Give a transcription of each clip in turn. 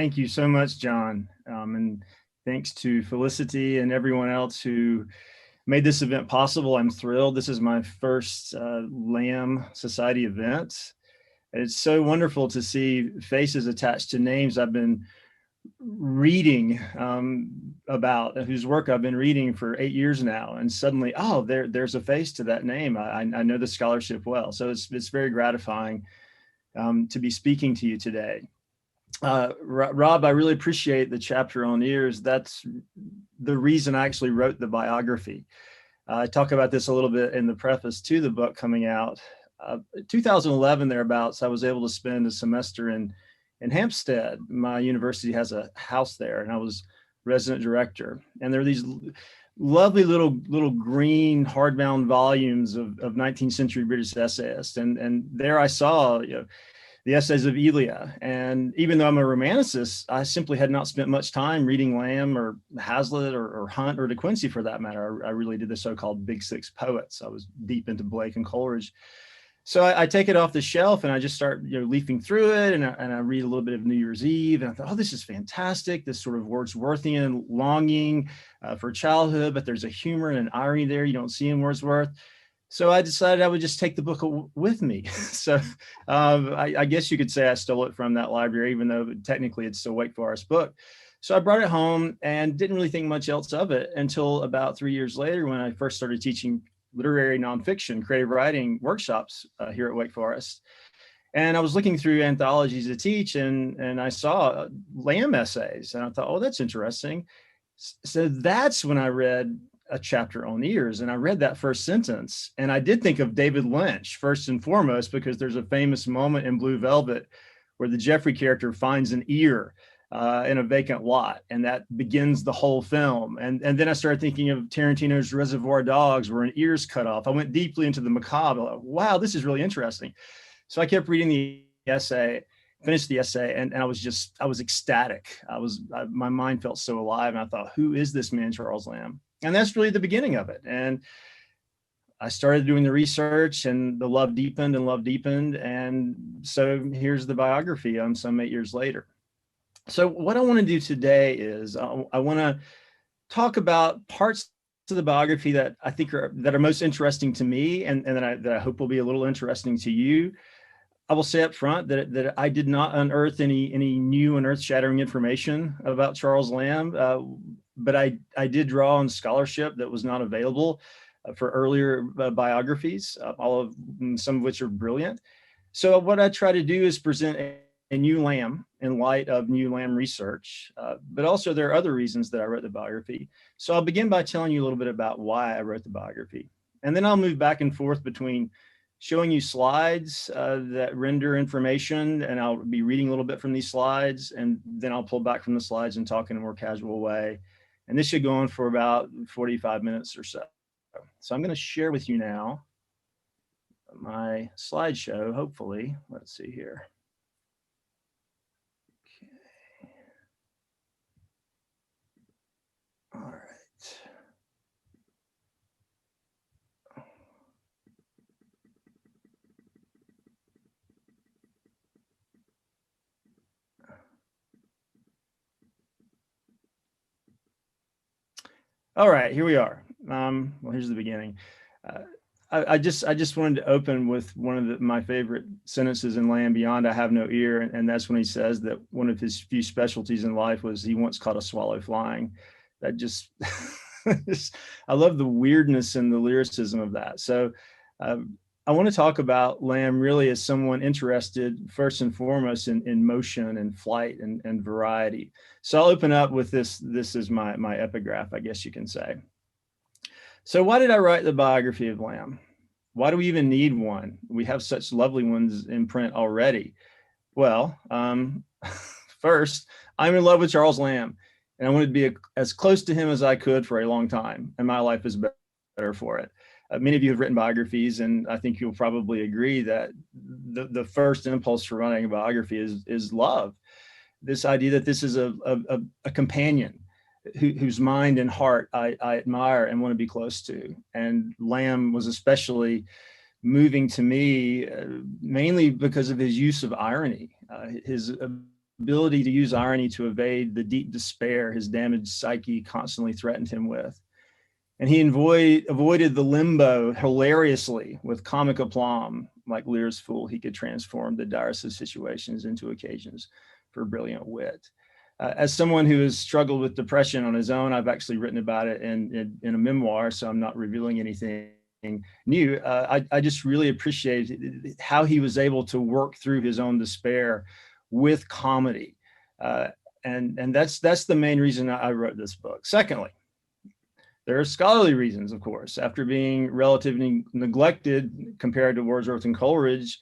Thank you so much, John. And thanks to Felicity and everyone else who made this event possible. I'm thrilled. This is my first Lamb Society event. And it's so wonderful to see faces attached to names I've been reading about, whose work I've been reading for 8 years now. And suddenly, oh, there's a face to that name. I know the scholarship well. So it's very gratifying to be speaking to you today. Rob, I really appreciate the chapter on ears. That's the reason I actually wrote the biography. I talk about this a little bit in the preface to the book coming out. 2011 thereabouts, I was able to spend a semester in Hampstead. My university has a house there, and I was resident director. And there are these lovely little green hardbound volumes of 19th century British essayists. And there I saw, the essays of Elia. And even though I'm a romanticist, I simply had not spent much time reading Lamb or Hazlitt or Hunt or De Quincey for that matter. I really did the so-called Big Six poets. I was deep into Blake and Coleridge. So I take it off the shelf and I just start leafing through it, and I read a little bit of New Year's Eve, and I thought, oh, this is fantastic. This sort of Wordsworthian longing for childhood, but there's a humor and an irony there you don't see in Wordsworth. So I decided I would just take the book with me. So I guess you could say I stole it from that library, even though technically it's a Wake Forest book. So I brought it home and didn't really think much else of it until about 3 years later, when I first started teaching literary nonfiction, creative writing workshops here at Wake Forest. And I was looking through anthologies to teach, and I saw Lamb essays, and I thought, oh, that's interesting. So that's when I read a chapter on ears, and I read that first sentence, and I did think of David Lynch first and foremost, because there's a famous moment in Blue Velvet where the Jeffrey character finds an ear in a vacant lot, and that begins the whole film. And then I started thinking of Tarantino's Reservoir Dogs, where an ear's cut off. I went deeply into the macabre. Like, wow, this is really interesting. So I kept reading the essay, finished the essay, and I was ecstatic. My mind felt so alive, and I thought, who is this man, Charles Lamb? And that's really the beginning of it. And I started doing the research, and the love deepened and love deepened. And so here's the biography some 8 years later. So what I want to do today is I want to talk about parts of the biography that I think are most interesting to me, and that I hope will be a little interesting to you. I will say up front that I did not unearth any new and earth-shattering information about Charles Lamb, but I did draw on scholarship that was not available for earlier biographies, some of which are brilliant. So what I try to do is present a new Lamb in light of new Lamb research, but also there are other reasons that I wrote the biography. So I'll begin by telling you a little bit about why I wrote the biography, and then I'll move back and forth between showing you slides that render information, and I'll be reading a little bit from these slides, and then I'll pull back from the slides and talk in a more casual way. And this should go on for about 45 minutes or so. So I'm going to share with you now my slideshow, hopefully. Let's see here. Okay. All right. All right, here we are. Well, here's the beginning. I just wanted to open with one of my favorite sentences in Land Beyond, I Have No Ear, and that's when he says that one of his few specialties in life was he once caught a swallow flying. That just, I love the weirdness and the lyricism of that. So I want to talk about Lamb really as someone interested first and foremost in motion and flight and variety. So I'll open up with this is my epigraph, I guess you can say. So why did I write the biography of Lamb? Why do we even need one? We have such lovely ones in print already. Well, first, I'm in love with Charles Lamb, and I wanted to be as close to him as I could for a long time, and my life is better for it. Many of you have written biographies, and I think you'll probably agree that the first impulse for writing a biography is love. This idea that this is a companion whose mind and heart I admire and want to be close to. And Lamb was especially moving to me, mainly because of his use of irony, his ability to use irony to evade the deep despair his damaged psyche constantly threatened him with. And he avoided the limbo hilariously with comic aplomb. Like Lear's fool, he could transform the direst of situations into occasions for brilliant wit. As someone who has struggled with depression on his own, I've actually written about it in a memoir, so I'm not revealing anything new. I just really appreciate how he was able to work through his own despair with comedy. And that's the main reason I wrote this book. Secondly, there are scholarly reasons, of course. After being relatively neglected compared to Wordsworth and Coleridge,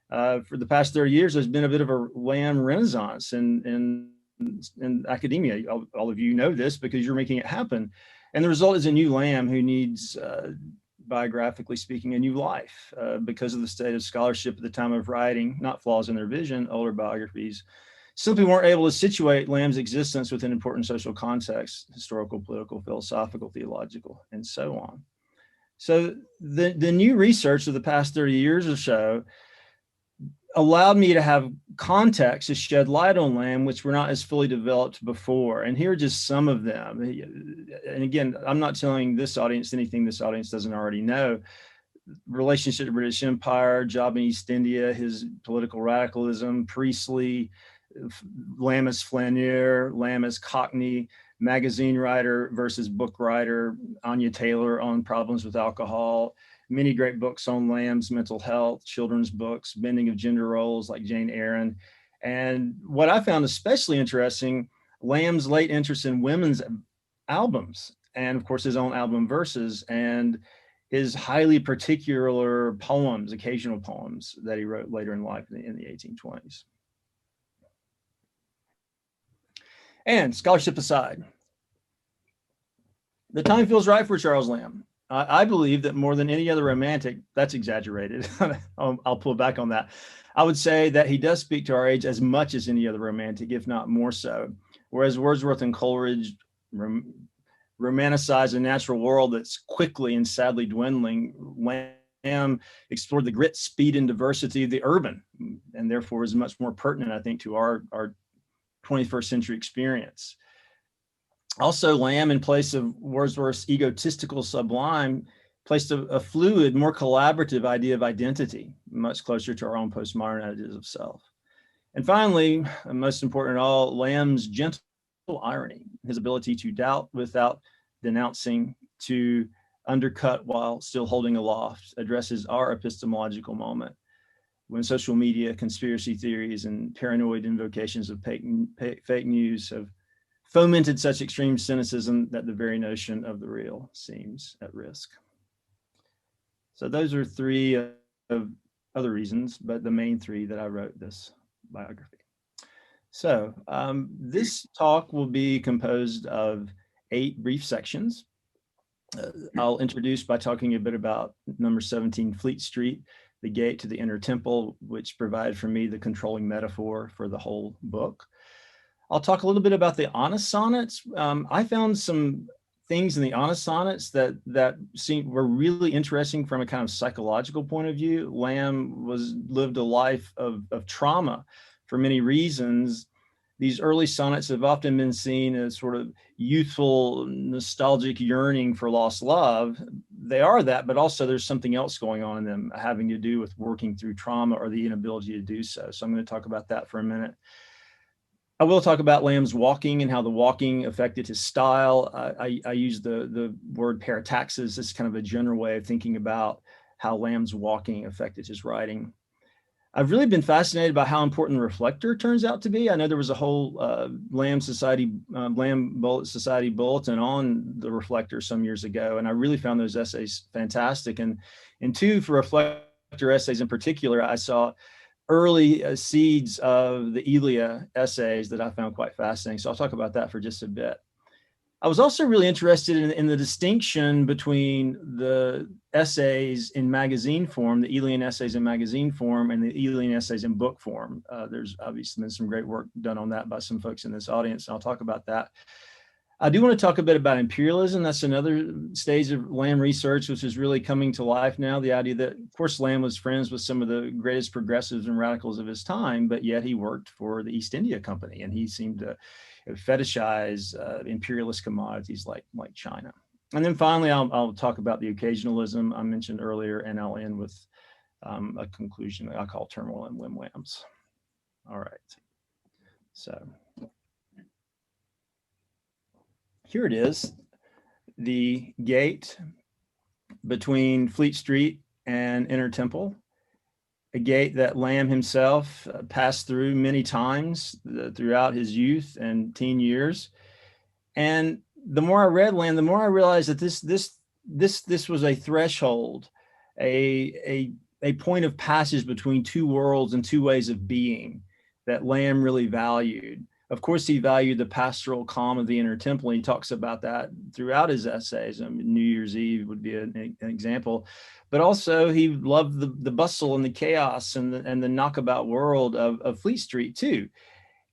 for the past 30 years, there's been a bit of a Lamb renaissance in academia. All of you know this because you're making it happen. And the result is a new Lamb who needs, biographically speaking, a new life because of the state of scholarship at the time of writing, not flaws in their vision. Older biographies simply weren't able to situate Lamb's existence within important social contexts, historical, political, philosophical, theological, and so on. So the new research of the past 30 years or so allowed me to have context to shed light on Lamb, which were not as fully developed before. And here are just some of them. And again, I'm not telling this audience anything this audience doesn't already know. Relationship to the British Empire, job in East India, his political radicalism, Priestley, Lamb as flaneur, Lamb as Cockney, magazine writer versus book writer, Anya Taylor on problems with alcohol, many great books on Lamb's mental health, children's books, bending of gender roles like Jane Eyre. And what I found especially interesting, Lamb's late interest in women's albums, and of course his own album verses, and his highly particular poems, occasional poems that he wrote later in life in the 1820s. And scholarship aside, the time feels right for Charles Lamb. I believe that more than any other romantic, that's exaggerated. I'll pull back on that. I would say that he does speak to our age as much as any other romantic, if not more so. Whereas Wordsworth and Coleridge romanticize a natural world that's quickly and sadly dwindling, Lamb explored the grit, speed, and diversity of the urban, and therefore is much more pertinent, I think, to our 21st century experience. Also, Lamb, in place of Wordsworth's egotistical sublime, placed a fluid, more collaborative idea of identity, much closer to our own postmodern ideas of self. And finally, and most important of all, Lamb's gentle irony, his ability to doubt without denouncing, to undercut while still holding aloft, addresses our epistemological moment when social media, conspiracy theories, and paranoid invocations of fake news have fomented such extreme cynicism that the very notion of the real seems at risk. So those are three of other reasons, but the main three that I wrote this biography. So this talk will be composed of 8 brief sections. I'll introduce by talking a bit about number 17 Fleet Street, the gate to the inner temple, which provided for me the controlling metaphor for the whole book. I'll talk a little bit about the honest sonnets. I found some things in the honest sonnets that were really interesting from a kind of psychological point of view. Lamb lived a life of trauma for many reasons. These early sonnets have often been seen as sort of youthful, nostalgic yearning for lost love. They are that, but also there's something else going on in them having to do with working through trauma or the inability to do so. So I'm going to talk about that for a minute. I will talk about Lamb's walking and how the walking affected his style. I use the word Parataxis as kind of a general way of thinking about how Lamb's walking affected his writing. I've really been fascinated by how important Reflector turns out to be. I know there was a whole Lamb Society bulletin on the Reflector some years ago, and I really found those essays fantastic. And in 2 for Reflector essays in particular, I saw early seeds of the Elia essays that I found quite fascinating. So I'll talk about that for just a bit. I was also really interested in the distinction between the essays in magazine form, the Elian essays in magazine form, and the Elian essays in book form. There's obviously been some great work done on that by some folks in this audience, and I'll talk about that. I do want to talk a bit about imperialism. That's another stage of Lamb research, which is really coming to life now. The idea that, of course, Lamb was friends with some of the greatest progressives and radicals of his time, but yet he worked for the East India Company, and he seemed to fetishize imperialist commodities like China. And then finally, I'll talk about the occasionalism I mentioned earlier, and I'll end with a conclusion that I call turmoil and whim-whams. All right. So here it is, the gate between Fleet Street and Inner Temple, a gate that Lamb himself passed through many times throughout his youth and teen years. And the more I read Lamb, the more I realized that this was a threshold, a point of passage between two worlds and two ways of being that Lamb really valued. Of course, he valued the pastoral calm of the Inner Temple. He talks about that throughout his essays. I mean, New Year's Eve would be an example, but also he loved the bustle and the chaos and the knockabout world of Fleet Street too.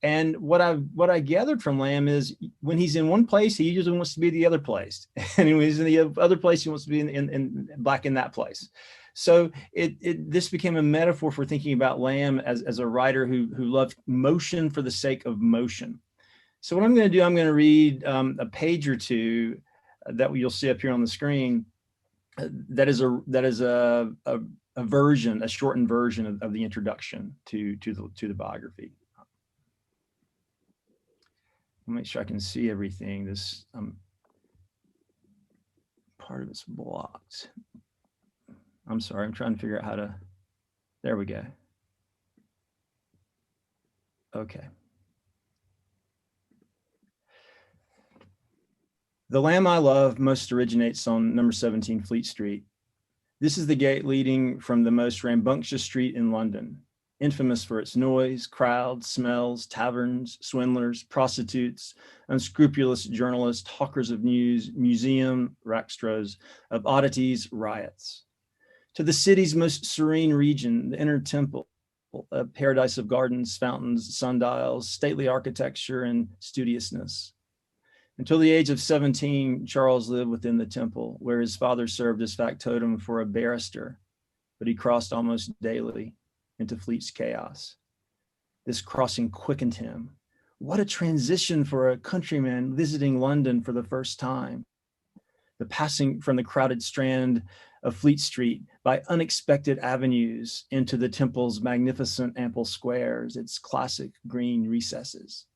And what I gathered from Lamb is when he's in one place, he usually wants to be the other place, and when he's in the other place, he wants to be in that place. So this became a metaphor for thinking about Lamb as a writer who loved motion for the sake of motion. So what I'm going to do, I'm going to read a page or two that you'll see up here on the screen. That is a version, a shortened version of the introduction to the biography. I'll make sure I can see everything. This part of it's blocked. I'm sorry, I'm trying to figure out how to, there we go. Okay. The Lamb I love most originates on number 17 Fleet Street. This is the gate leading from the most rambunctious street in London, infamous for its noise, crowds, smells, taverns, swindlers, prostitutes, unscrupulous journalists, hawkers of news, museum rackstros, of oddities, riots. To the city's most serene region, the Inner Temple, a paradise of gardens, fountains, sundials, stately architecture, and studiousness. Until the age of 17, Charles lived within the temple, where his father served as factotum for a barrister, but he crossed almost daily into Fleet's chaos. This crossing quickened him. What a transition for a countryman visiting London for the first time. The passing from the crowded strand of Fleet Street by unexpected avenues into the temple's magnificent ample squares, its classic green recesses.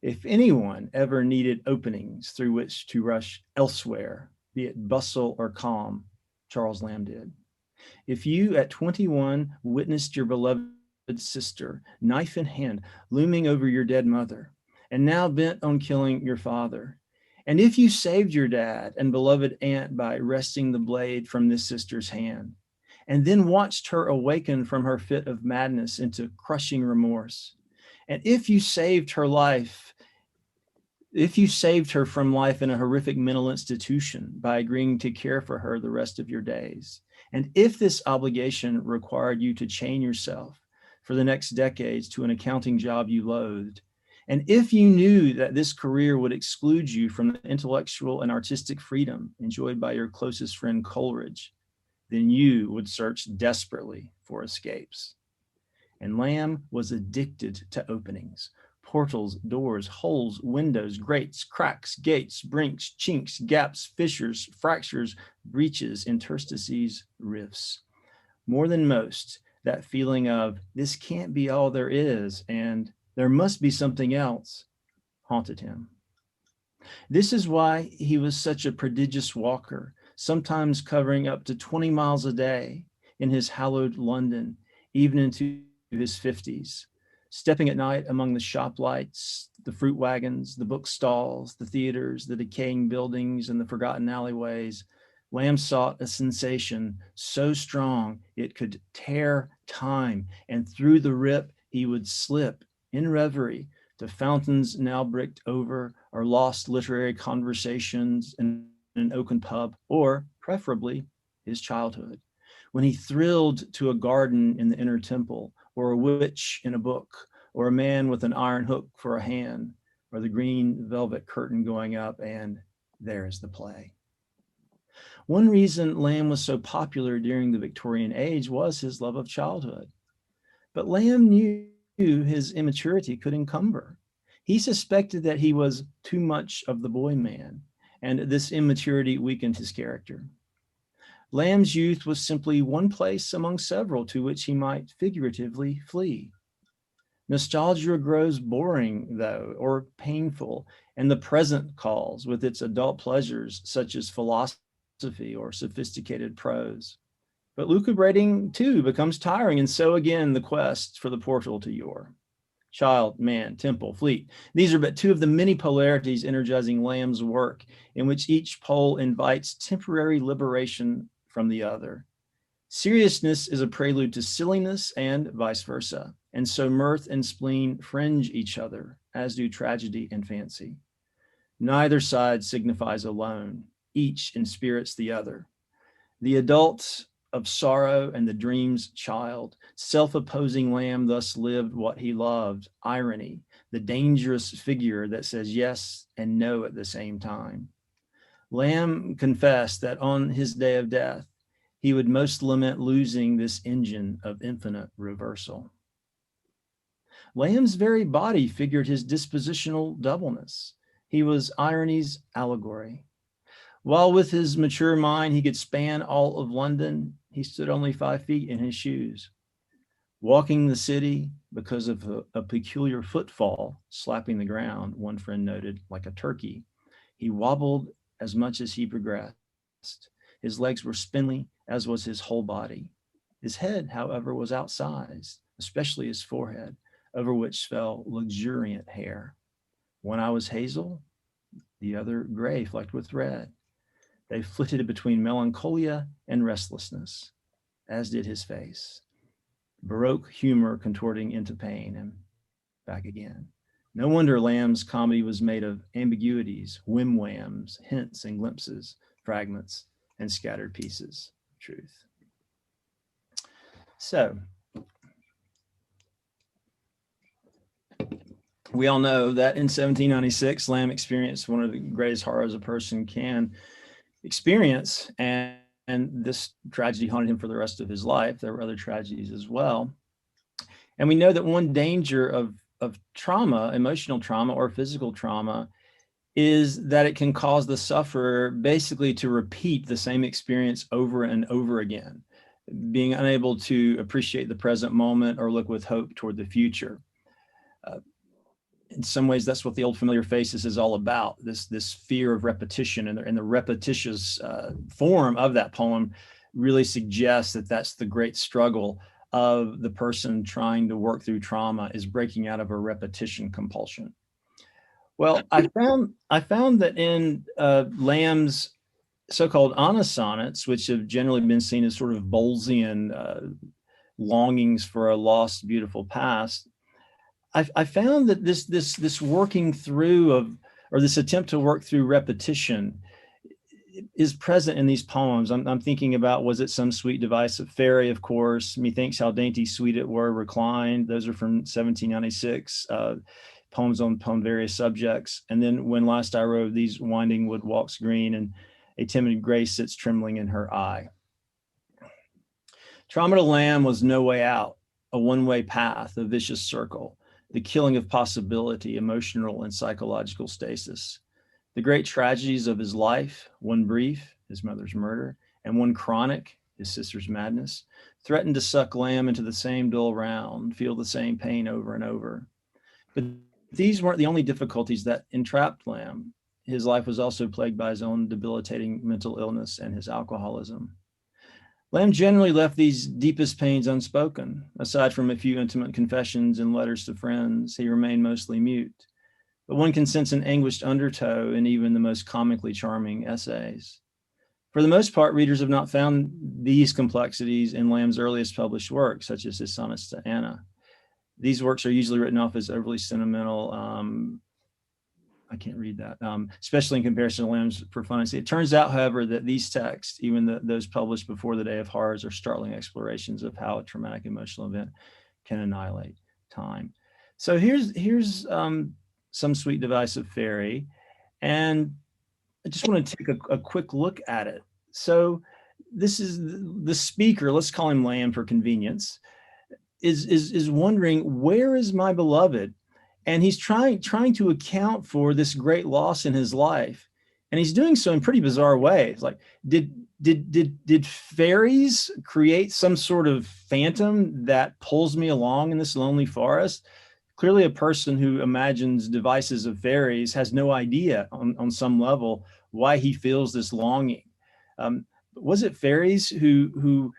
If anyone ever needed openings through which to rush elsewhere, be it bustle or calm, Charles Lamb did. If you at 21 witnessed your beloved sister, knife in hand, looming over your dead mother, and now bent on killing your father, and if you saved your dad and beloved aunt by wresting the blade from this sister's hand, and then watched her awaken from her fit of madness into crushing remorse, and if you saved her from life in a horrific mental institution by agreeing to care for her the rest of your days, and if this obligation required you to chain yourself for the next decades to an accounting job you loathed, and if you knew that this career would exclude you from the intellectual and artistic freedom enjoyed by your closest friend Coleridge, then you would search desperately for escapes. And Lamb was addicted to openings, portals, doors, holes, windows, grates, cracks, gates, brinks, chinks, gaps, fissures, fractures, breaches, interstices, rifts. More than most, that feeling of this can't be all there is and there must be something else haunted him. This is why he was such a prodigious walker, sometimes covering up to 20 miles a day in his hallowed London, even into his 50s, stepping at night among the shop lights, the fruit wagons, the book stalls, the theaters, the decaying buildings, and the forgotten alleyways. Lamb sought a sensation so strong it could tear time, and through the rip he would slip in reverie to fountains now bricked over, or lost literary conversations in an oaken pub, or preferably his childhood, when he thrilled to a garden in the Inner Temple, or a witch in a book, or a man with an iron hook for a hand, or the green velvet curtain going up, and there is the play. One reason Lamb was so popular during the Victorian age was his love of childhood. But Lamb knew his immaturity could encumber. He suspected that he was too much of the boy man, and this immaturity weakened his character. Lamb's youth was simply one place among several to which he might figuratively flee. Nostalgia grows boring, though, or painful, and the present calls with its adult pleasures, such as philosophy or sophisticated prose. But lucubrating, too, becomes tiring, and so again the quest for the portal to yore. Child, man, temple, fleet. These are but two of the many polarities energizing Lamb's work, in which each pole invites temporary liberation from the other. Seriousness is a prelude to silliness and vice versa, and so mirth and spleen fringe each other, as do tragedy and fancy. Neither side signifies alone, each inspirits the other. The adult of sorrow and the dream's child, self-opposing Lamb thus lived what he loved, irony, the dangerous figure that says yes and no at the same time. Lamb confessed that on his day of death, he would most lament losing this engine of infinite reversal. Lamb's very body figured his dispositional doubleness. He was irony's allegory. While with his mature mind he could span all of London, he stood only 5 feet in his shoes. Walking the city because of a peculiar footfall slapping the ground, one friend noted, like a turkey, he wobbled as much as he progressed. His legs were spindly, as was his whole body. His head, however, was outsized, especially his forehead, over which fell luxuriant hair. One eye was hazel, the other gray flecked with red. They flitted between melancholia and restlessness, as did his face. Baroque humor contorting into pain and back again. No wonder Lamb's comedy was made of ambiguities, whim-whams, hints and glimpses, fragments, and scattered pieces of truth. So, we all know that in 1796, Lamb experienced one of the greatest horrors a person can experience, and this tragedy haunted him for the rest of his life. There were other tragedies as well. And we know that one danger of trauma, emotional trauma or physical trauma, is that it can cause the sufferer basically to repeat the same experience over and over again, being unable to appreciate the present moment or look with hope toward the future. In some ways, that's what the Old Familiar Faces is all about, this fear of repetition, and the repetitious form of that poem really suggests that that's the great struggle of the person trying to work through trauma, is breaking out of a repetition compulsion. Well, I found that in Lamb's so-called honest sonnets, which have generally been seen as sort of Bowlesian longings for a lost, beautiful past, I found that this working through of, or this attempt to work through repetition is present in these poems. I'm thinking about, was it some sweet device of fairy, of course, methinks how dainty sweet it were reclined. Those are from 1796, poems on various subjects. And then when last I rode these winding wood walks green, and a timid grace sits trembling in her eye. Trauma to Lamb was no way out, a one-way path, a vicious circle, the killing of possibility, emotional and psychological stasis. The great tragedies of his life, one brief, his mother's murder, and one chronic, his sister's madness, threatened to suck Lamb into the same dull round, feel the same pain over and over. But these weren't the only difficulties that entrapped Lamb. His life was also plagued by his own debilitating mental illness and his alcoholism. Lamb generally left these deepest pains unspoken. Aside from a few intimate confessions and letters to friends, he remained mostly mute. But one can sense an anguished undertow in even the most comically charming essays. For the most part, readers have not found these complexities in Lamb's earliest published works, such as his sonnets to Anna. These works are usually written off as overly sentimental. I can't read that, especially in comparison to Lamb's profundity. It turns out, however, that these texts, even those published before the Day of Horrors, are startling explorations of how a traumatic emotional event can annihilate time. So here's some sweet device of fairy. And I just want to take a quick look at it. So this is the speaker, let's call him Lamb for convenience, is wondering, where is my beloved? And he's trying to account for this great loss in his life. And he's doing so in pretty bizarre ways. Like, did fairies create some sort of phantom that pulls me along in this lonely forest? Clearly, a person who imagines devices of fairies has no idea on some level why he feels this longing. Was it fairies who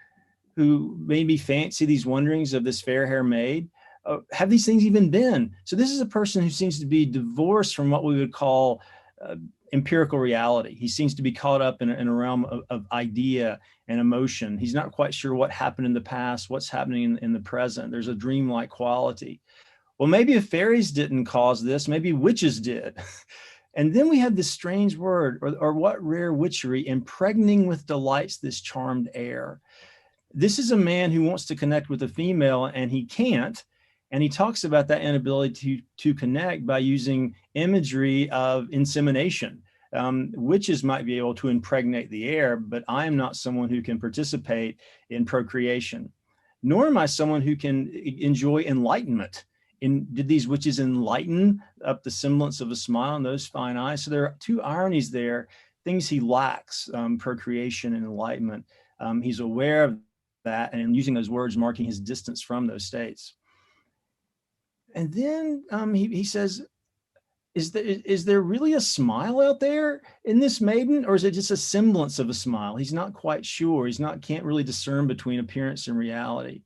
made me fancy these wanderings of this fair hair maid? Have these things even been? So this is a person who seems to be divorced from what we would call empirical reality. He seems to be caught up in a realm of idea and emotion. He's not quite sure what happened in the past, what's happening in the present. There's a dreamlike quality. Well, maybe if fairies didn't cause this, maybe witches did. And then we have this strange word, or what rare witchery, impregnating with delights this charmed air. This is a man who wants to connect with a female and he can't. And he talks about that inability to connect by using imagery of insemination. Witches might be able to impregnate the air, but I am not someone who can participate in procreation, nor am I someone who can enjoy enlightenment. Did these witches enlighten up the semblance of a smile and those fine eyes? So there are two ironies there, things he lacks, procreation and enlightenment. He's aware of that and using those words, marking his distance from those states. And then he says, is there really a smile out there in this maiden, or is it just a semblance of a smile? He's not quite sure. Can't really discern between appearance and reality.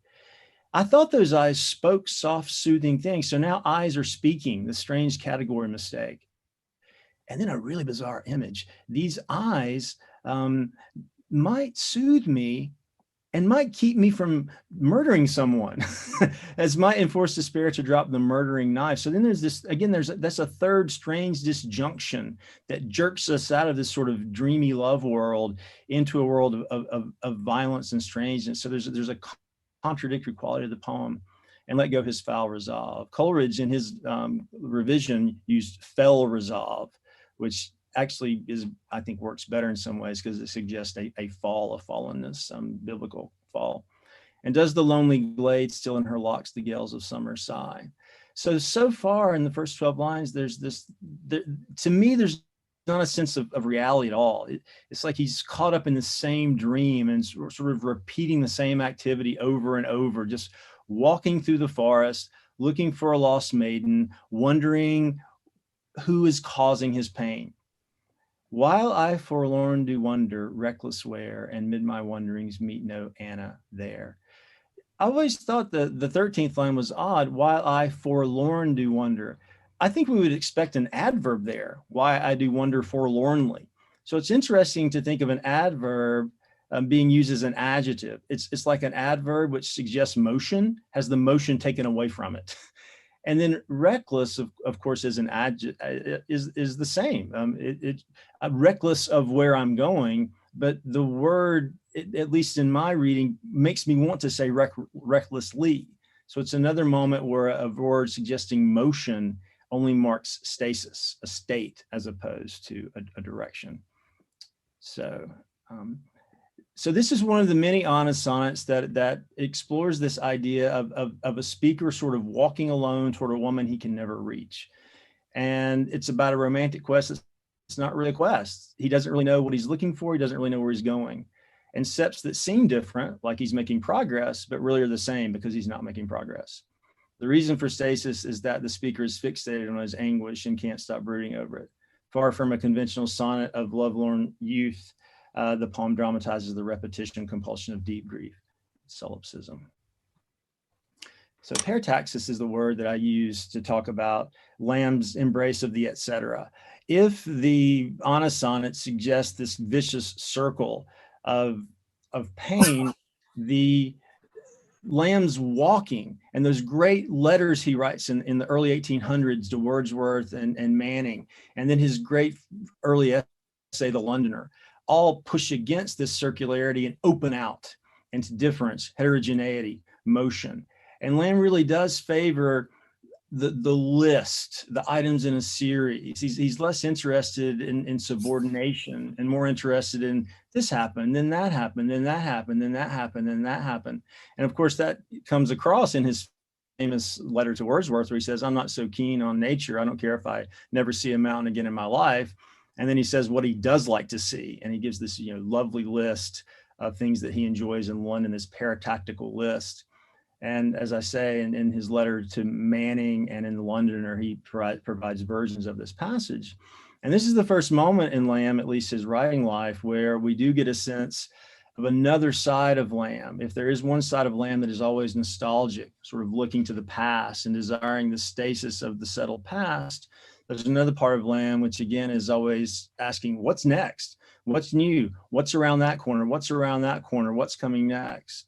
I thought those eyes spoke soft, soothing things. So now eyes are speaking, the strange category mistake. And then a really bizarre image. These eyes might soothe me and might keep me from murdering someone, as might enforce the spirit to drop the murdering knife. So then there's this, again, that's a third strange disjunction that jerks us out of this sort of dreamy love world into a world of violence and strangeness. So there's a contradictory quality of the poem. And let go his foul resolve. Coleridge in his revision used fell resolve, which actually I think works better in some ways because it suggests a fall, a fallenness, biblical fall. And does the lonely glade still in her locks the gales of summer sigh? So far in the first 12 lines, to me, there's not a sense of reality at all. It's like he's caught up in the same dream and sort of repeating the same activity over and over, just walking through the forest, looking for a lost maiden, wondering who is causing his pain. While I forlorn do wonder, reckless where, and mid my wanderings meet no Anna there. I always thought the 13th line was odd. While I forlorn do wonder. I think we would expect an adverb there. Why I do wonder forlornly. So it's interesting to think of an adverb being used as an adjective. It's like an adverb which suggests motion, has the motion taken away from it. And then reckless, of course, is an adjective, is the same. Reckless of where I'm going, but the word, at least in my reading, makes me want to say recklessly. So it's another moment where a word suggesting motion only marks stasis, a state, as opposed to a direction. So this is one of the many honest sonnets that explores this idea of a speaker sort of walking alone toward a woman he can never reach. And it's about a romantic quest. It's not really a quest. He doesn't really know what he's looking for. He doesn't really know where he's going. And steps that seem different, like he's making progress, but really are the same because he's not making progress. The reason for stasis is that the speaker is fixated on his anguish and can't stop brooding over it. Far from a conventional sonnet of lovelorn youth, the poem dramatizes the repetition and compulsion of deep grief, solipsism. So parataxis is the word that I use to talk about Lamb's embrace of the etc. If the honest sonnet suggests this vicious circle of pain, the Lamb's walking and those great letters he writes in the early 1800s to Wordsworth and Manning, and then his great early essay, The Londoner, all push against this circularity and open out into difference, heterogeneity, motion. And Lamb really does favor the list, the items in a series. He's less interested in subordination and more interested in this happened, then that happened, then that happened, then that happened, then that happened. And of course, that comes across in his famous letter to Wordsworth, where he says, I'm not so keen on nature. I don't care if I never see a mountain again in my life. And then he says what he does like to see. And he gives this, lovely list of things that he enjoys in London, this paratactical list. And as I say in his letter to Manning and in The Londoner, he provides versions of this passage. And this is the first moment in Lamb, at least his writing life, where we do get a sense of another side of Lamb. If there is one side of Lamb that is always nostalgic, sort of looking to the past and desiring the stasis of the settled past, there's another part of Lamb, which again is always asking, what's next? What's new? What's around that corner? What's around that corner? What's coming next?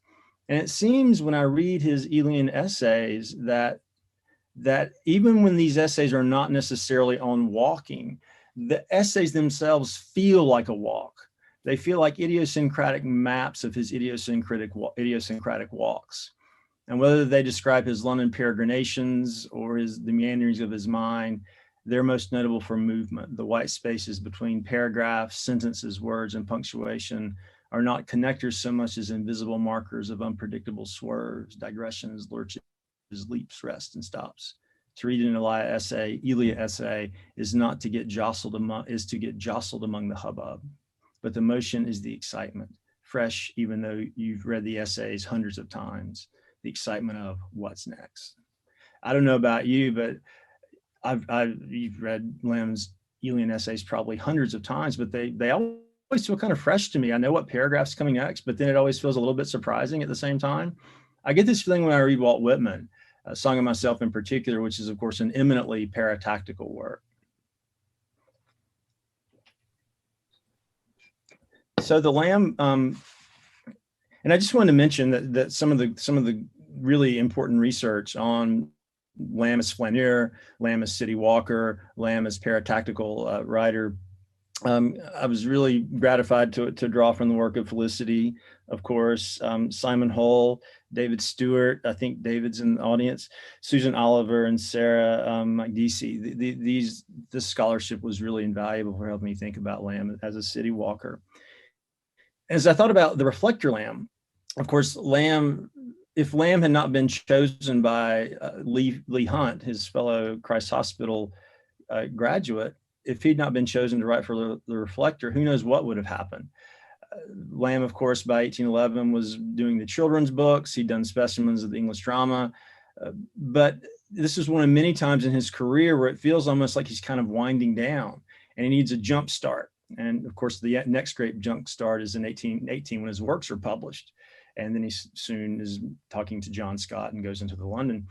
And it seems when I read his Elian essays that even when these essays are not necessarily on walking, the essays themselves feel like a walk. They feel like idiosyncratic maps of his idiosyncratic walks. And whether they describe his London peregrinations or the meanderings of his mind, they're most notable for movement. The white spaces between paragraphs, sentences, words, and punctuation are not connectors so much as invisible markers of unpredictable swerves, digressions, lurches, leaps, rests, and stops. To read an Elia essay is not to get jostled among, is to get jostled among the hubbub. But the motion is the excitement, fresh, even though you've read the essays hundreds of times, the excitement of what's next. I don't know about you, but you've read Lamb's Elian essays probably hundreds of times, but they always feel kind of fresh to me. I know what paragraph's coming next, but then it always feels a little bit surprising at the same time. I get this feeling when I read Walt Whitman, Song of Myself in particular, which is, of course, an eminently paratactical work. So the Lamb, and I just wanted to mention that some of the really important research on Lamb as flaneur, Lamb as city walker, Lamb as paratactical writer. I was really gratified to draw from the work of Felicity, of course, Simon Hull, David Stewart, I think David's in the audience, Susan Oliver, and Sarah McDeasy. This scholarship was really invaluable for helping me think about Lamb as a city walker. As I thought about the Reflector Lamb, of course, if Lamb had not been chosen by Lee Hunt, his fellow Christ Hospital graduate, if he'd not been chosen to write for the Reflector, who knows what would have happened. Lamb, of course, by 1811 was doing the children's books. He'd done specimens of the English drama. But this is one of many times in his career where it feels almost like he's kind of winding down and he needs a jump start. And of course, the next great jump start is in 1818 when his works are published. And then he soon is talking to John Scott and goes into the London.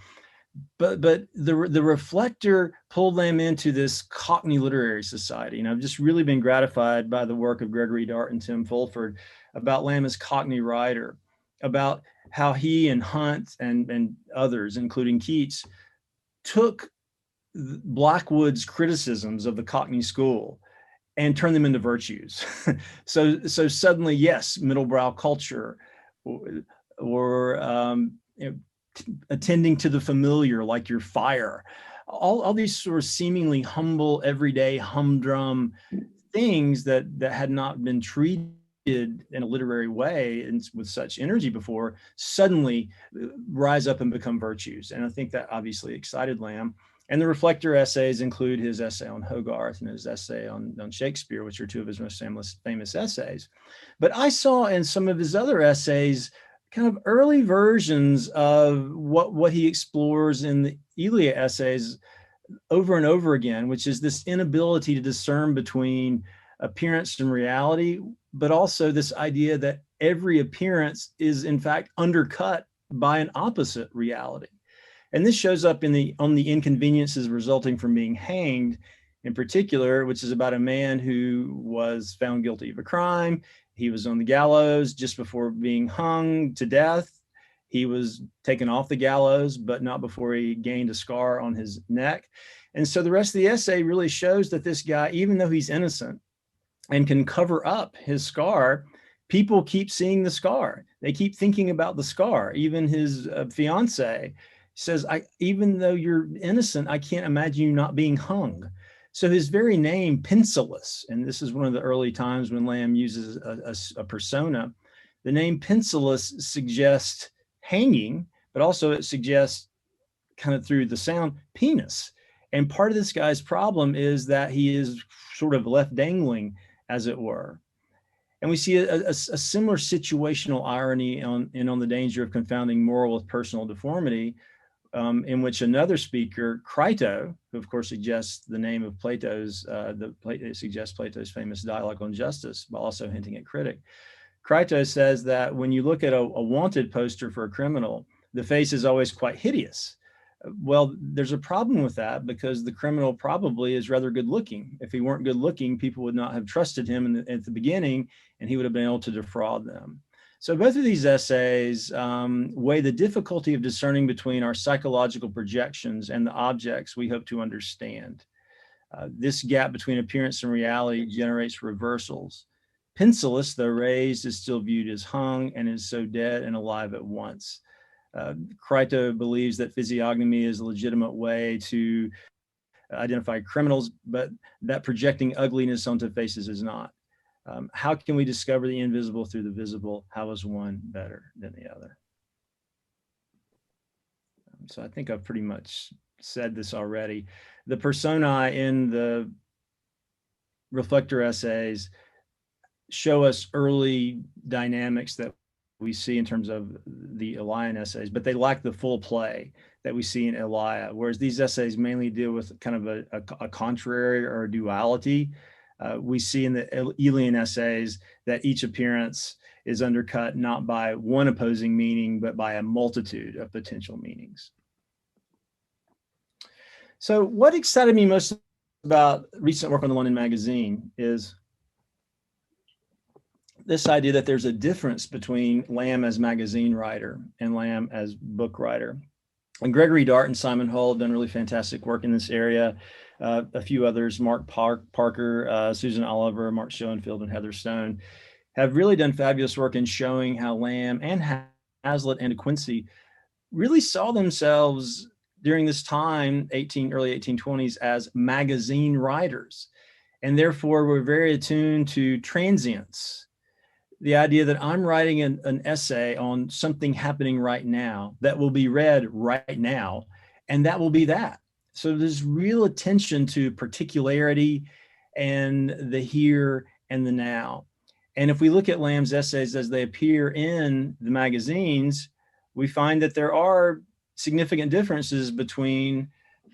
But the Reflector pulled Lamb into this Cockney literary society. And I've just really been gratified by the work of Gregory Dart and Tim Fulford about Lamb as Cockney writer, about how he and Hunt and others, including Keats, took Blackwood's criticisms of the Cockney school and turned them into virtues. So suddenly, yes, middlebrow culture, or attending to the familiar, like your fire, all these sort of seemingly humble, everyday, humdrum things that had not been treated in a literary way and with such energy before, suddenly rise up and become virtues. And I think that obviously excited Lamb. And the Reflector essays include his essay on Hogarth and his essay on Shakespeare, which are two of his most famous essays. But I saw in some of his other essays kind of early versions of what he explores in the Elia essays over and over again, which is this inability to discern between appearance and reality, but also this idea that every appearance is in fact undercut by an opposite reality. And this shows up on the inconveniences resulting from being hanged in particular, which is about a man who was found guilty of a crime. He was on the gallows just before being hung to death. He was taken off the gallows, but not before he gained a scar on his neck. And so the rest of the essay really shows that this guy, even though he's innocent and can cover up his scar, people keep seeing the scar. They keep thinking about the scar. Even his fiance says, even though you're innocent, I can't imagine you not being hung. So his very name, Pencillus, and this is one of the early times when Lamb uses a persona, the name Pencillus suggests hanging, but also it suggests, kind of through the sound, penis. And part of this guy's problem is that he is sort of left dangling, as it were. And we see a similar situational irony on the danger of confounding moral with personal deformity, in which another speaker, Crito, who of course suggests the name of Plato's, suggests Plato's famous dialogue on justice, while also hinting at critic. Crito says that when you look at a wanted poster for a criminal, the face is always quite hideous. Well, there's a problem with that because the criminal probably is rather good looking. If he weren't good looking, people would not have trusted him at the beginning, and he would have been able to defraud them. So both of these essays weigh the difficulty of discerning between our psychological projections and the objects we hope to understand. This gap between appearance and reality generates reversals. Pencillus, though raised, is still viewed as hung and is so dead and alive at once. Crito believes that physiognomy is a legitimate way to identify criminals, but that projecting ugliness onto faces is not. How can we discover the invisible through the visible? How is one better than the other? So I think I've pretty much said this already. The personae in the Reflector essays show us early dynamics that we see in terms of the Elian essays, but they lack the full play that we see in Elia, whereas these essays mainly deal with kind of a contrary or a duality. We see in the Elian essays that each appearance is undercut not by one opposing meaning, but by a multitude of potential meanings. So what excited me most about recent work on the London Magazine is this idea that there's a difference between Lamb as magazine writer and Lamb as book writer. And Gregory Dart and Simon Hull have done really fantastic work in this area. A few others, Mark Parker, Susan Oliver, Mark Schoenfield, and Heather Stone, have really done fabulous work in showing how Lamb and Hazlitt and De Quincey really saw themselves during this time, early 1820s, as magazine writers, and therefore were very attuned to transience. The idea that I'm writing an essay on something happening right now that will be read right now, and that will be that. So there's real attention to particularity and the here and the now. And if we look at Lamb's essays as they appear in the magazines, we find that there are significant differences between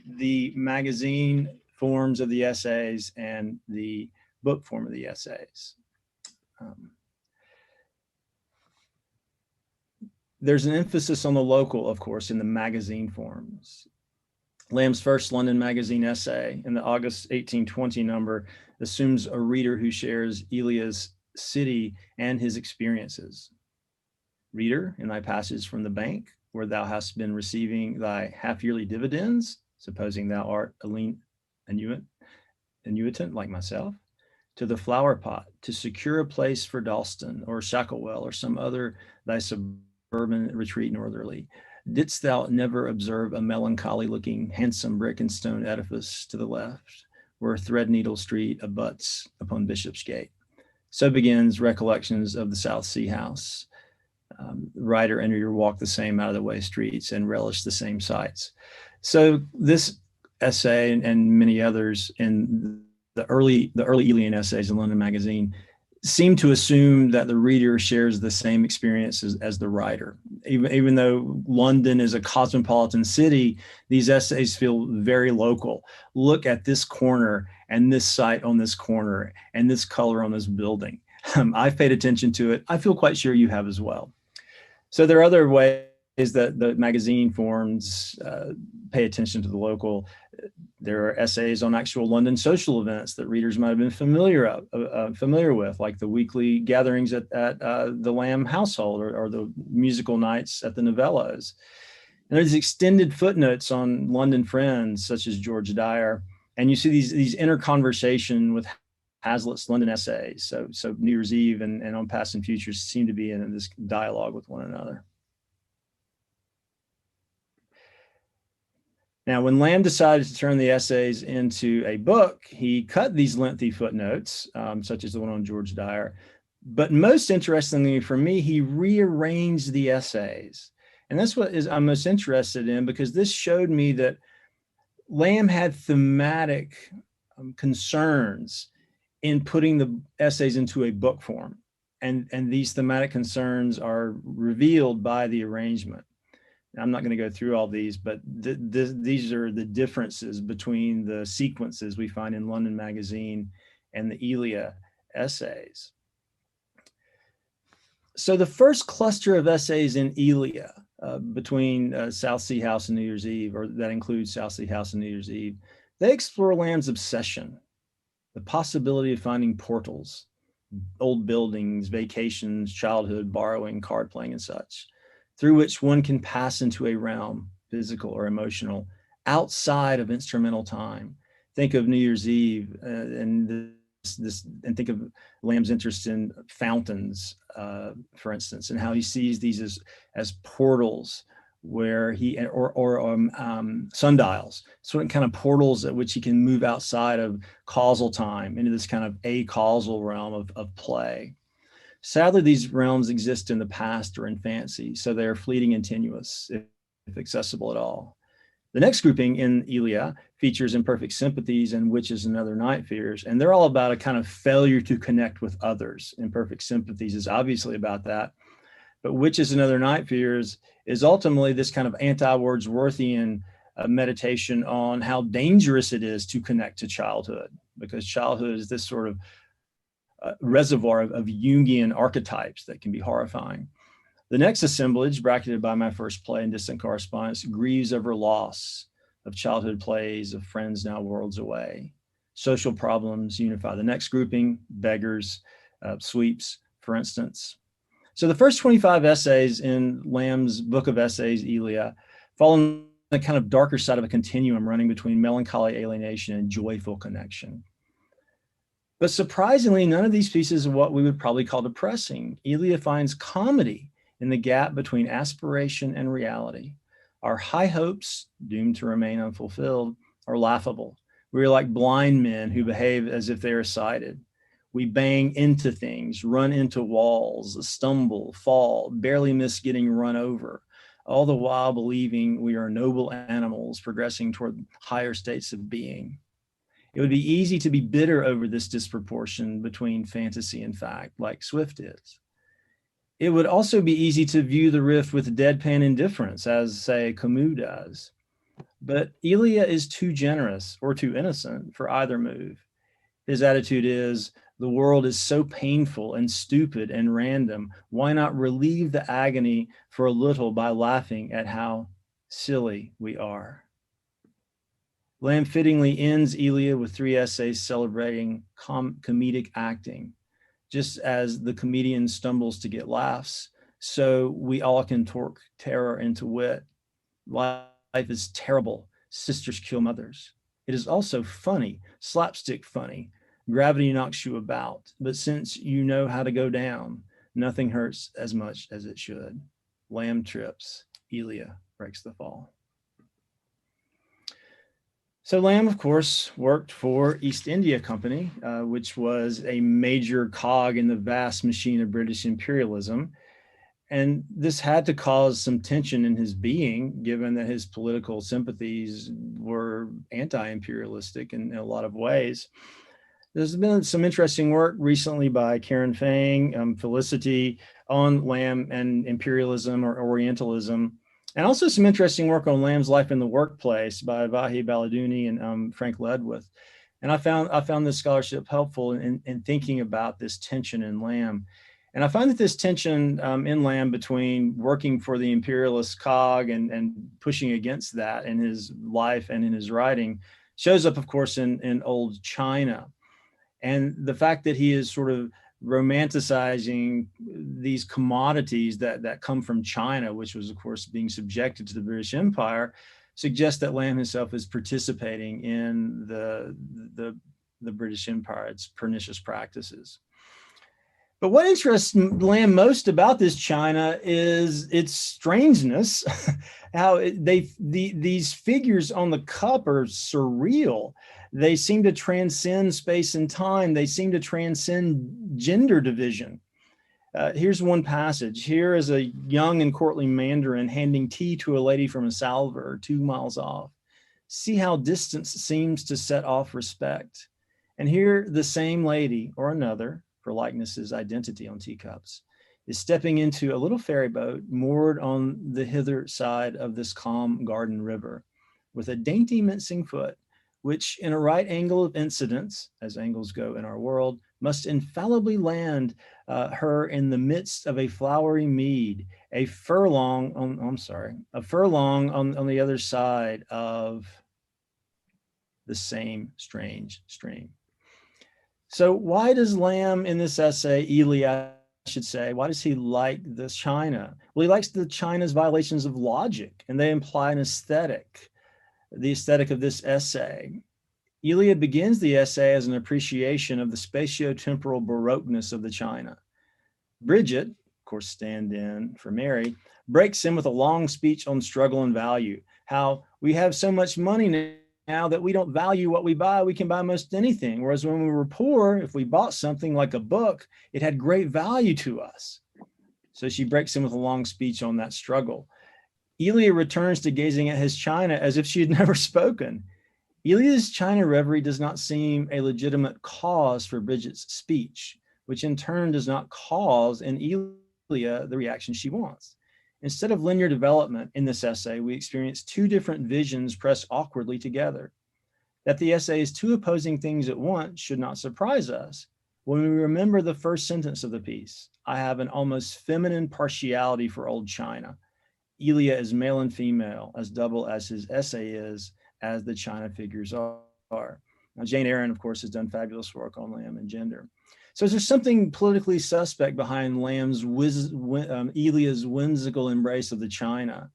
the magazine forms of the essays and the book form of the essays. There's an emphasis on the local, of course, in the magazine forms. Lamb's first London Magazine essay in the August 1820 number assumes a reader who shares Elia's city and his experiences. Reader, in thy passage from the bank, where thou hast been receiving thy half-yearly dividends, supposing thou art a lean annuitant like myself, to the flower pot, to secure a place for Dalston or Shacklewell or some other thy suburban retreat northerly, didst thou never observe a melancholy looking handsome brick and stone edifice to the left, where Threadneedle Street abuts upon Bishopsgate? So begins Recollections of the South Sea House. Writer and reader walk the same out of the way streets and relish the same sights. So this essay and many others in the early Elian essays in London Magazine seem to assume that the reader shares the same experiences as the writer. Even though London is a cosmopolitan city, these essays feel very local. Look at this corner and this site on this corner and this color on this building. I've paid attention to it. I feel quite sure you have as well. So there are other ways that the magazine forms pay attention to the local. There are essays on actual London social events that readers might have been familiar with, like the weekly gatherings at the Lamb household or the musical nights at the Novellos. And there's extended footnotes on London friends, such as George Dyer. And you see these inner conversation with Hazlitt's London essays. So New Year's Eve and On Past and Futures seem to be in this dialogue with one another. Now, when Lamb decided to turn the essays into a book, he cut these lengthy footnotes, such as the one on George Dyer. But most interestingly for me, he rearranged the essays. And that's what I'm most interested in, because this showed me that Lamb had thematic concerns in putting the essays into a book form. And these thematic concerns are revealed by the arrangement. I'm not going to go through all these, but these are the differences between the sequences we find in London Magazine and the Elia essays. So the first cluster of essays in Elia, between South Sea House and New Year's Eve, or that includes South Sea House and New Year's Eve, they explore Lamb's obsession, the possibility of finding portals, old buildings, vacations, childhood, borrowing, card playing, and such, through which one can pass into a realm, physical or emotional, outside of instrumental time. Think of New Year's Eve and think of Lamb's interest in fountains, for instance, and how he sees these as portals where he, or sundials, sort of kind of portals at which he can move outside of causal time into this kind of acausal realm of play. Sadly, these realms exist in the past or in fancy, so they are fleeting and tenuous, if accessible at all. The next grouping in Elia features Imperfect Sympathies and Witches and Other Night Fears, and they're all about a kind of failure to connect with others. Imperfect Sympathies is obviously about that, but Witches and Other Night Fears is ultimately this kind of anti-Wordsworthian meditation on how dangerous it is to connect to childhood, because childhood is this sort of reservoir of Jungian archetypes that can be horrifying. The next assemblage, bracketed by my first play, In Distant Correspondence, grieves over loss of childhood plays, of friends now worlds away. Social problems unify. The next grouping, Beggars, Sweeps, for instance. So the first 25 essays in Lamb's book of essays, Elia, fall on the kind of darker side of a continuum running between melancholy alienation and joyful connection. But surprisingly, none of these pieces are what we would probably call depressing. Elia finds comedy in the gap between aspiration and reality. Our high hopes, doomed to remain unfulfilled, are laughable. We are like blind men who behave as if they are sighted. We bang into things, run into walls, stumble, fall, barely miss getting run over, all the while believing we are noble animals progressing toward higher states of being. It would be easy to be bitter over this disproportion between fantasy and fact, like Swift is. It would also be easy to view the rift with deadpan indifference, as, say, Camus does. But Elia is too generous or too innocent for either move. His attitude is, the world is so painful and stupid and random. Why not relieve the agony for a little by laughing at how silly we are? Lamb fittingly ends Elia with 3 essays celebrating comedic acting. Just as the comedian stumbles to get laughs, so we all can torque terror into wit. Life is terrible. Sisters kill mothers. It is also funny, slapstick funny. Gravity knocks you about, but since you know how to go down, nothing hurts as much as it should. Lamb trips. Elia breaks the fall. So Lamb, of course, worked for East India Company, which was a major cog in the vast machine of British imperialism. And this had to cause some tension in his being, given that his political sympathies were anti-imperialistic in a lot of ways. There's been some interesting work recently by Karen Fang, Felicity, on Lamb and imperialism or Orientalism. And also some interesting work on Lamb's life in the workplace by Vahi Baladouni and Frank Ledwith. And I found this scholarship helpful in thinking about this tension in Lamb. And I find that this tension in Lamb between working for the imperialist cog and pushing against that in his life and in his writing shows up, of course, in Old China. And the fact that he is sort of romanticizing these commodities that come from China, which was, of course, being subjected to the British Empire, suggests that Lamb himself is participating in the British Empire, its pernicious practices. But what interests Lamb most about this China is its strangeness. How these figures on the cup are surreal. They seem to transcend space and time. They seem to transcend gender division. Here's one passage. Here is a young and courtly mandarin handing tea to a lady from a salver 2 miles off. See how distance seems to set off respect. And here the same lady, or another, for likeness is identity on teacups, is stepping into a little ferry boat moored on the hither side of this calm garden river with a dainty mincing foot, which in a right angle of incidence, as angles go in our world, must infallibly land her in the midst of a flowery mead, a furlong on the other side of the same strange stream. So why does Lamb in this essay, Elia, I should say, why does he like this China? Well, he likes the China's violations of logic, and they imply an aesthetic, the aesthetic of this essay. Elia begins the essay as an appreciation of the spatio-temporal baroqueness of the China. Bridget, of course, stand-in for Mary, breaks in with a long speech on struggle and value, how we have so much money now that we don't value what we buy. We can buy most anything. Whereas when we were poor, if we bought something like a book, it had great value to us. So she breaks in with a long speech on that struggle. Elia returns to gazing at his China as if she had never spoken. Elia's China reverie does not seem a legitimate cause for Bridget's speech, which in turn does not cause in Elia the reaction she wants. Instead of linear development in this essay, we experience two different visions pressed awkwardly together. That the essay is two opposing things at once should not surprise us. When we remember the first sentence of the piece, I have an almost feminine partiality for old China. Elia is male and female, as double as his essay is, as the China figures are. Now, Jane Eyre, of course, has done fabulous work on Lamb and gender. So is there something politically suspect behind Elia's whimsical embrace of the China?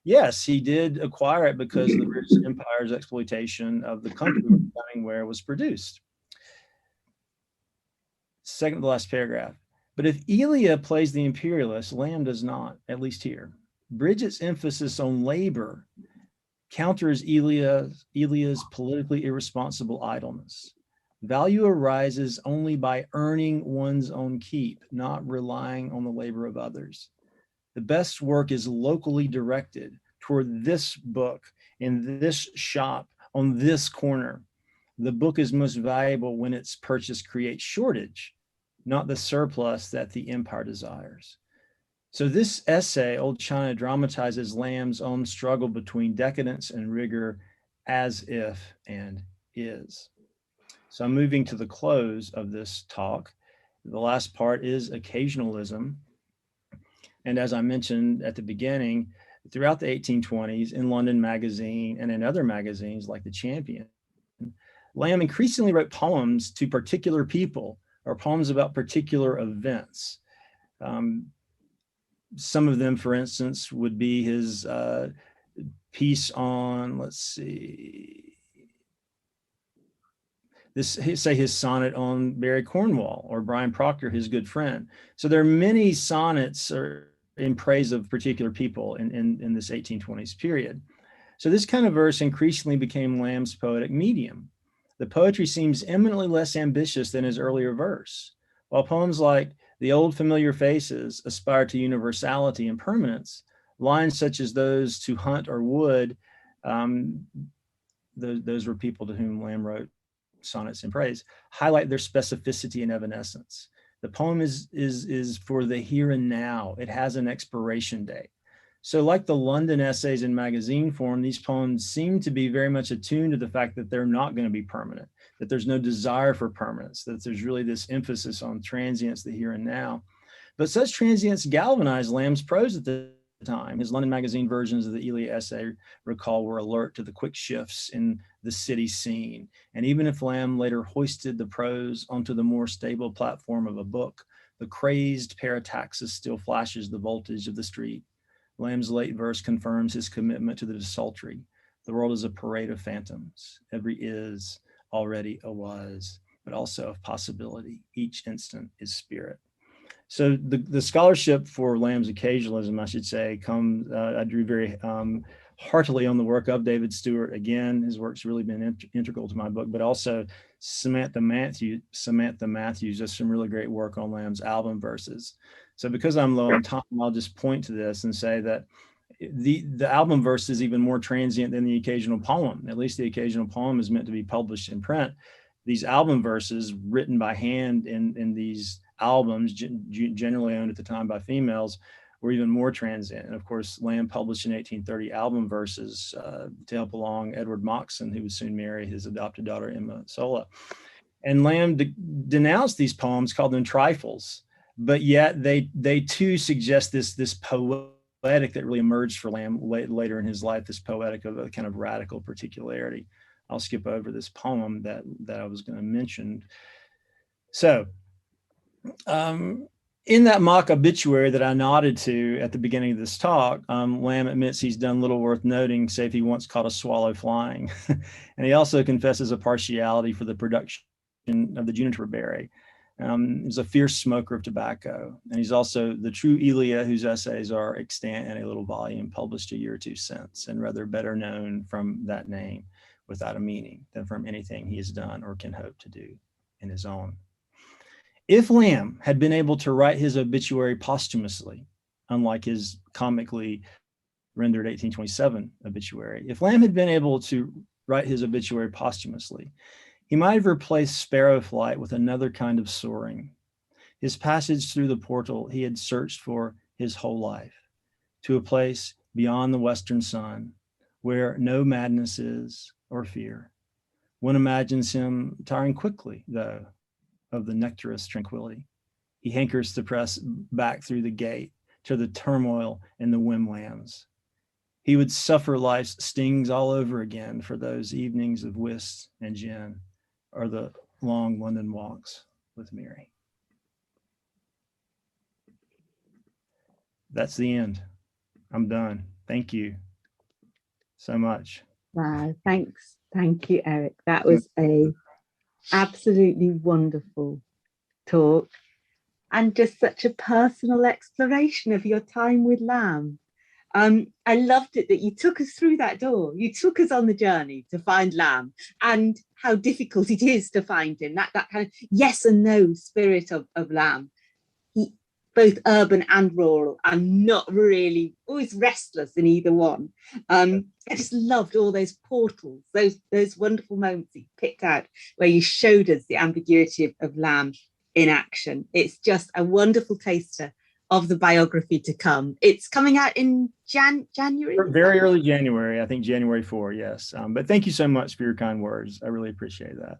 Yes, he did acquire it because of the British Empire's exploitation of the country where it was produced. Second to the last paragraph. But if Elia plays the imperialist, Lamb does not, at least here. Bridget's emphasis on labor counters Elia's politically irresponsible idleness. Value arises only by earning one's own keep, not relying on the labor of others. The best work is locally directed toward this book, in this shop, on this corner. The book is most valuable when its purchase creates shortage, not the surplus that the empire desires. So this essay, Old China, dramatizes Lamb's own struggle between decadence and rigor, as if and is. So I'm moving to the close of this talk. The last part is occasionalism. And as I mentioned at the beginning, throughout the 1820s in London Magazine and in other magazines like The Champion, Lamb increasingly wrote poems to particular people or poems about particular events. Some of them, for instance, would be his piece on, let's see, his sonnet on Barry Cornwall or Brian Proctor, his good friend. So there are many sonnets in praise of particular people in this 1820s period. So this kind of verse increasingly became Lamb's poetic medium. The poetry seems eminently less ambitious than his earlier verse. While poems like The Old Familiar Faces aspire to universality and permanence, lines such as those to hunt or wood, those were people to whom Lamb wrote sonnets in praise, highlight their specificity and evanescence. The poem is for the here and now. It has an expiration date. So like the London essays in magazine form, these poems seem to be very much attuned to the fact that they're not going to be permanent, that there's no desire for permanence, that there's really this emphasis on transience, the here and now. But such transience galvanized Lamb's prose at the time. His London Magazine versions of the Elia essay, recall, were alert to the quick shifts in the city scene. And even if Lamb later hoisted the prose onto the more stable platform of a book, the crazed Parataxis still flashes the voltage of the street. Lamb's late verse confirms his commitment to the desultory. The world is a parade of phantoms. Every is already a was, but also of possibility. Each instant is spirit. So the scholarship for Lamb's occasionalism, I should say, I drew very heartily on the work of David Stewart. Again, his work's really been integral to my book, but also Samantha Matthews does some really great work on Lamb's album verses. So because I'm low on time, I'll just point to this and say that the album verse is even more transient than the occasional poem. At least the occasional poem is meant to be published in print. These album verses written by hand in these albums, generally owned at the time by females, were even more transient. And of course, Lamb published in 1830 album verses to help along Edward Moxon, who would soon marry his adopted daughter, Emma Sola. And Lamb denounced these poems, called them trifles, but yet they too suggest this poetic that really emerged for Lamb later in his life, this poetic of a kind of radical particularity. I'll skip over this poem that I was going to mention. So, in that mock obituary that I nodded to at the beginning of this talk, Lamb admits he's done little worth noting, save he once caught a swallow flying. And he also confesses a partiality for the production of the juniper berry. He's a fierce smoker of tobacco. And he's also the true Elia, whose essays are extant in a little volume published a year or two since, and rather better known from that name without a meaning than from anything he has done or can hope to do in his own. If Lamb had been able to write his obituary posthumously, unlike his comically rendered 1827 obituary, if Lamb had been able to write his obituary posthumously, he might have replaced sparrow flight with another kind of soaring. His passage through the portal he had searched for his whole life, to a place beyond the western sun, where no madness is or fear. One imagines him tiring quickly, though, of the nectarous tranquility. He hankers to press back through the gate to the turmoil in the whimlands. He would suffer life's stings all over again for those evenings of whist and gin, or the long London walks with Mary. That's the end. I'm done. Thank you so much. Wow, thanks. Thank you, Eric. That was a absolutely wonderful talk, and just such a personal exploration of your time with Lamb. I loved it that you took us through that door. You took us on the journey to find Lamb, and how difficult it is to find him. That kind of yes and no spirit of Lamb. Both urban and rural, and not really always restless in either one. I just loved all those portals, those wonderful moments you picked out where you showed us the ambiguity of Lamb in action. It's just a wonderful taster of the biography to come. It's coming out in January? Very early January, I think January 4, yes. But thank you so much for your kind words. I really appreciate that.